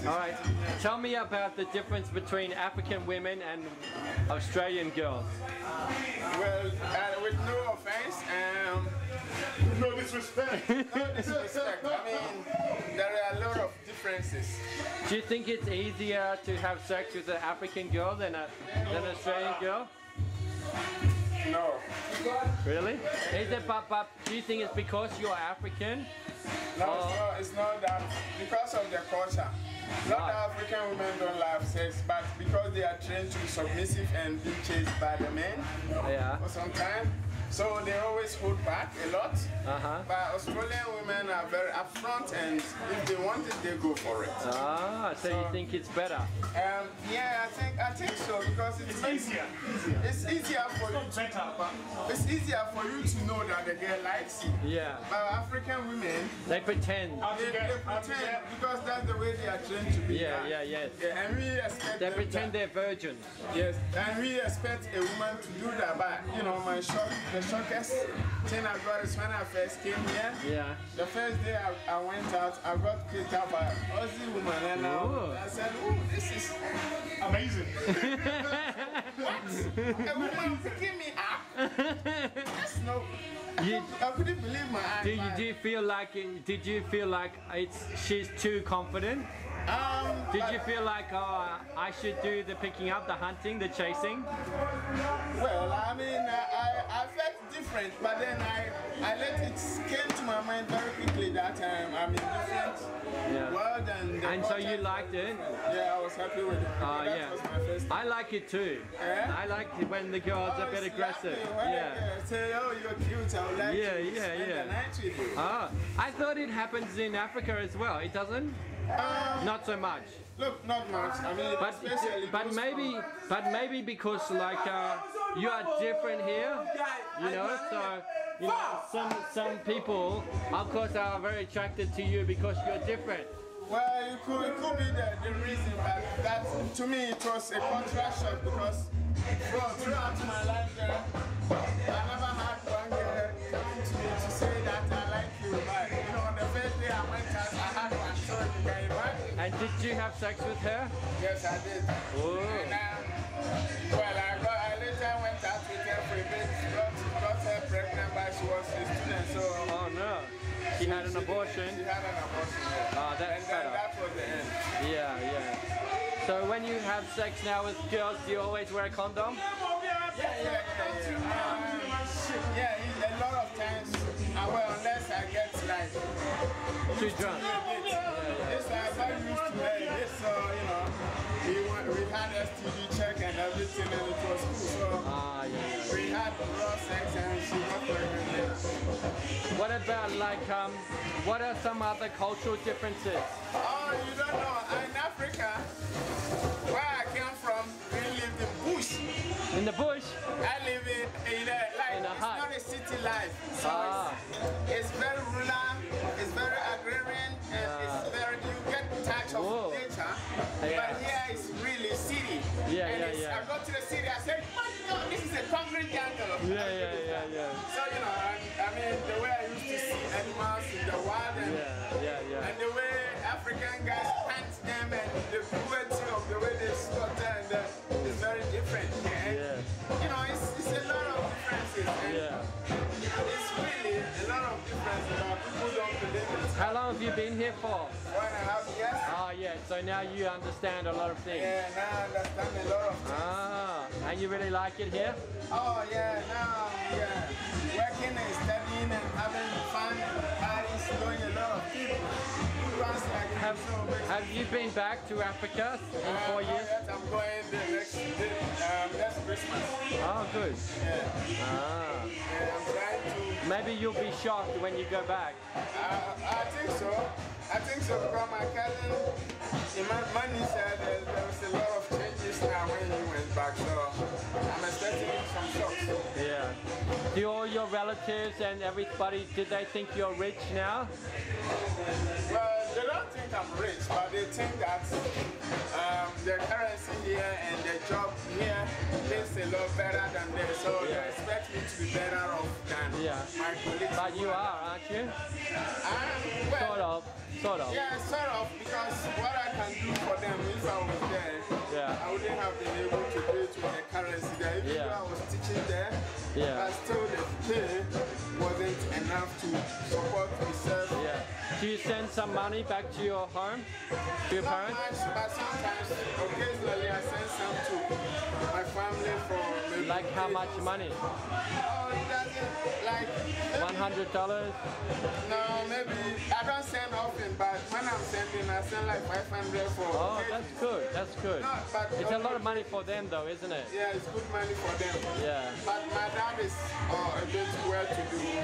All right, tell me about the difference between African women and Australian girls. Well, with no offense, No disrespect. no disrespect. I mean, there are a lot of differences. Do you think it's easier to have sex with an African girl than an Australian girl? No. Really? Is it, but do you think it's because you're African? No, it's not that. Because of their culture. Not that African women don't love sex, but because they are trained to be submissive and be chased by the men Yeah. for some time. So they always hold back a lot. But Australian women are very upfront, and if they want it, they go for it. Ah, so you think it's better? Yeah, I think so, because it's Easier. It's easier for you. Better, but It's easier for you to know that the girl likes you. Yeah. But African women, They pretend. they pretend because that's the way they are trained to be. Yeah, yes. Yeah, and we expect They them pretend they're virgins. Yes, and we expect a woman to do that, but you know, the shockest thing I got is when I first came here. Yeah. The first day I went out, I got kicked out by an Aussie woman, and Ooh. I said, "Oh, this is amazing. what? A woman picking me up? That's no." I couldn't believe my eyes. Did you feel like she's too confident? Did you feel like I should do the picking up, the hunting, the chasing? Well, I mean, I felt different, but then I let it came to my mind very quickly that I'm in different world And so you liked it? Yeah, I was happy with it. That was my first time. I like it too. Yeah? I like it when the girls are a bit aggressive. Yeah. Say, oh, you're cute, I would like to spend the night with you. I thought it happens in Africa as well. It doesn't? Not so much. Look, not much. I mean, but maybe because like you are different here, you know. So you know, some people, of course, are very attracted to you because you're different. Well, it could be the reason, but that to me it was a contrast shock because throughout my life there, I never had one girl come to me to say that I like you. But you know, on the first day I went out, I had one show you guys, right? And did you have sex with her? Yes, I did. Oh. And well, I later went out with her for a bit, got her pregnant, but she was a student, so. Oh no. She had an abortion. She had an abortion. Oh, that's better. That was the end. Yeah. So when you have sex now with girls, do you always wear a condom? Yeah. A lot of times, well, unless I get like too drunk. Yes, I got used to this, so you know, we had STD check and everything, and it was cool. So we had raw sex, and she got pregnant. What about like what are some other cultural differences? Oh, you don't know. In Africa, where I came from, we lived in bush. In the bush? I live in a hut. It's not a city life. So it's very rural, it's very agrarian, and it's very, you get touch of nature. But here it's really city. I go to the city, I say, my God, this is a concrete jungle. Yeah. So, you know, I mean, the way I used to see animals in the wild, and the way African guys hunt them, and the cruelty of the way they slaughter, and it's very different. And, you know, it's a lot of differences. And it's really a lot of differences. People don't believe it. How long have you been here for? 1.5 years. Oh yeah, so now you understand a lot of things. Yeah, now I understand a lot of things. And you really like it here? Oh yeah, now working and studying and having fun and parties, knowing a lot of people. Have you been back to Africa in 4 years? Yes, I'm going the next Christmas. Oh, good. I'm trying to. Maybe you'll be shocked when you go back. I think so. Because my cousin, Imani said there was a lot of changes now when he went back, so I'm expecting some shocks. Yeah. Do all your relatives and everybody, did they think you're rich now? Well, they don't think I'm rich, but they think that the currency here and the job here is a lot better than there, so they expect me to be better off than my colleagues. But you are, aren't you? Well, Sort of. Yeah, sort of, because what I can do some money back to your home, to your Not parents? much, but sometimes, occasionally I send some to my family for maybe. Like how much money? Oh, it doesn't, like, maybe, $100? no, maybe, I don't send often, but when I'm sending, I send like 500 for. Oh, that's good. That's good. No, but It's a lot of money for them, though, isn't it? Yeah, it's good money for them. Yeah. But my dad is a bit well to do in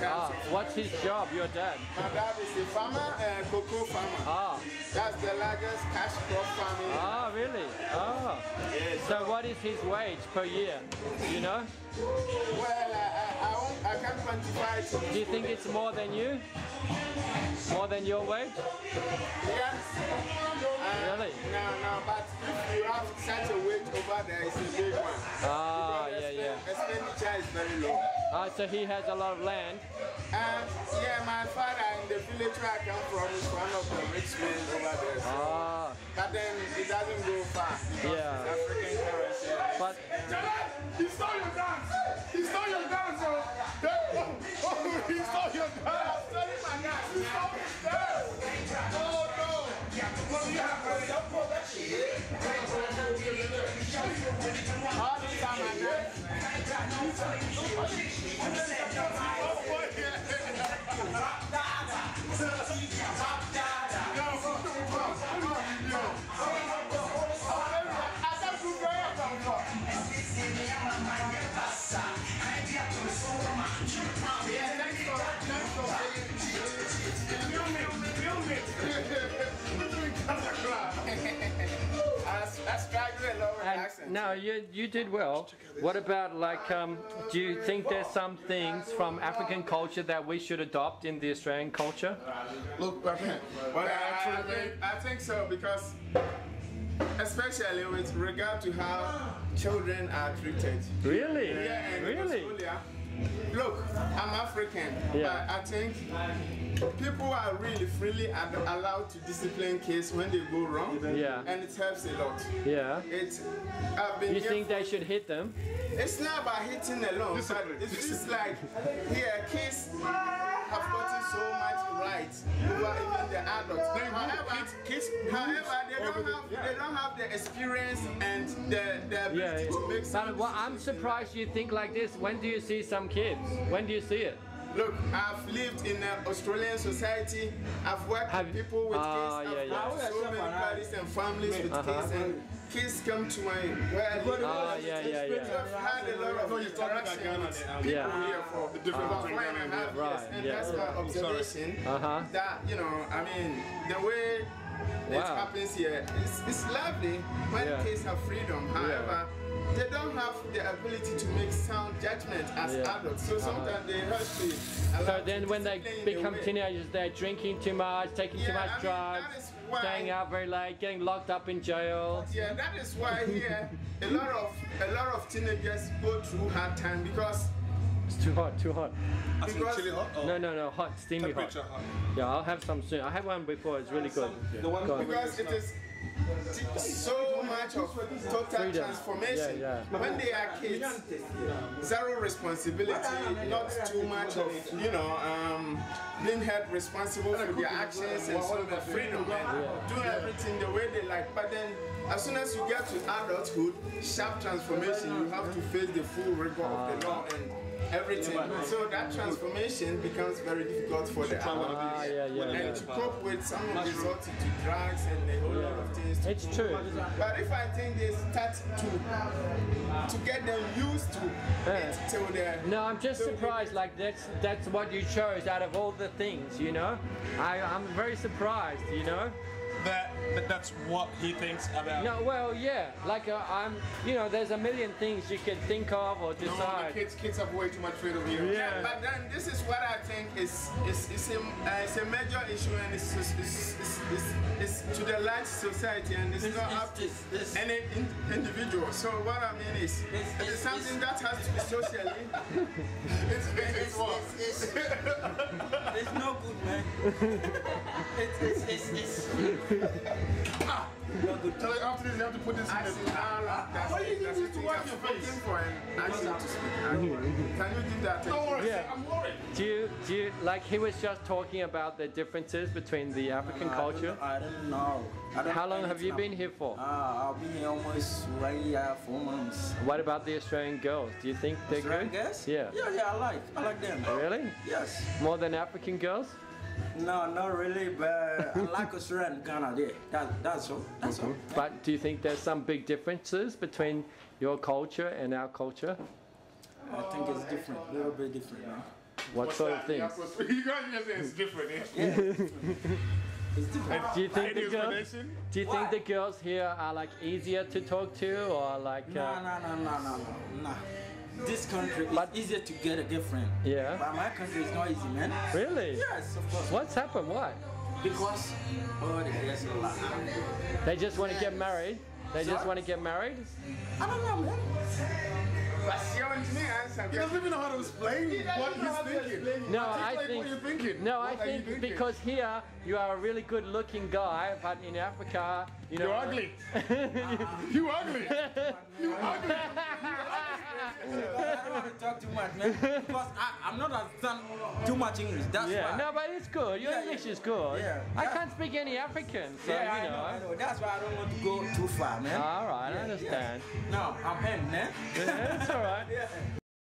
terms Ah, of. what's his job? Your dad? My dad is a farmer, cocoa farmer. Ah. That's the largest cash crop farming. Ah, really? Ah. So what is his wage per year? You know? Well, I can't quantify it. Do you think it's more than you? More than your wage? Yes. Really? No, but if you have such a wage over there, it's a big one. Ah, Because yeah, yeah. expenditure is very low. Ah, so he has a lot of land. Yeah, my father in the village where I come from is one of the rich men over there. So. Ah, But then it doesn't go far. yeah. It's African currency. But He stole your dance! He stole your dance! Oh, he stole your dance! Sorry, my guy. He stole his dance! Oh, no! Well, you have All these are my guys. Oh, boy, I struggle a lot with and accents. no, you did well. What about like, do you think there's some things from African culture that we should adopt in the Australian culture? Look, Well, I think so, because especially with regard to how children are treated. Really? Yeah, and Really? Australia, look, I'm African, Yeah. but I think people are really freely allowed to discipline kids when they go wrong, Yeah. and it helps a lot. Yeah. I've been You here think they should hit them? It's not about hitting alone, but it's just like here, kids have gotten so much right over even the adults. However, they don't have the experience and the ability to make But some well, I'm decisions. surprised you think like this. When do you see some kids? When do you see it? Look, I've lived in an Australian society. I've worked with people with kids. I've yeah, yeah. worked with so many parties and families with kids, and kids come to my where I live. Yeah, yeah, yeah. I've had a lot of interaction with people Yeah. here for different about 1.5 years, and yeah. that's my observation. That I mean, the way it Wow. happens here, it's lovely when Yeah. kids have freedom. However, they don't have the ability to make sound judgment as Yeah. adults. So sometimes they have to. So then when they become teenagers, they're drinking too much, taking too Yeah, much I mean, drugs, that is why- staying out very late, getting locked up in jail. Yeah, that is why here a lot of teenagers go through hard time because It's too hot, too hot. because chili hot? Oh, No, hot, steamy hot. temperature hot. Yeah, I'll have some soon. I had one before, it's really good. Go on. because it is so much of total Freedom. transformation. Yeah, yeah. When they are kids, zero responsibility, not too much of being held responsible for their actions and so the freedom and do everything the way they like. But then as soon as you get to adulthood, sharp transformation, you have to face the full rigor of the law and everything. So that transformation becomes very difficult for the adult. And to cope with some resorting to drugs and a whole lot of things. It's true. But if I think they start to get them used to it till they're... No, I'm just surprised. Like that's what you chose out of all the things, you know. I'm very surprised, you know. That's what he thinks about. No, well, yeah. Like there's a million things you can think of or decide. Kids have way too much freedom here. Yeah, but then this is what I think is a major issue, and it's to the large society, and it's not up to any individual. So what I mean is, it is something that has to be socially. It's no good, man. It's no good. good. Tell her after this you have to put this in I see how long that's Why you need to wipe your face? for an accent to speak. Can you give that? Don't worry, Yeah. I'm worried. Do you like he was just talking about the differences between the African culture? I don't know. How long have you been here for? I've been here almost 1 year, 4 months. What about the Australian girls? Do you think they're Australian good? girls? Yeah. Yeah, I like them. Really? Yes. More than African girls? No, not really, but I like Australian Ghana there. That's all. That's all. But do you think there's some big differences between your culture and our culture? I think it's different, a little bit different. Man. What sort of things? You guys just say it's different, eh? Yeah. It's different. Do you think Any the girls? explanation? Do you think the girls here are like easier to talk to, or like? No. This country is easier to get a girlfriend. Yeah. But my country is not easy, man. Really? Yes, of course. What's happened? Why? Because the girls are like, They just want to get married. They just want to get married. I don't know, man. He doesn't even know how to explain what he's thinking. No, Articulate I think. what you're thinking. No, What I are you think thinking? because here you are a really good-looking guy, but in Africa, you know. You're ugly. You ugly. You ugly. I don't want to talk too much, man. Because I'm not understand too much English. That's Yeah, why. no, but it's good. Your Yeah, English yeah. is good. Yeah. I can't speak any African, so Yeah, you know. I know. That's why I don't want to go too far, man. All right, I understand. No, I'm in, man. Yeah, it's all right.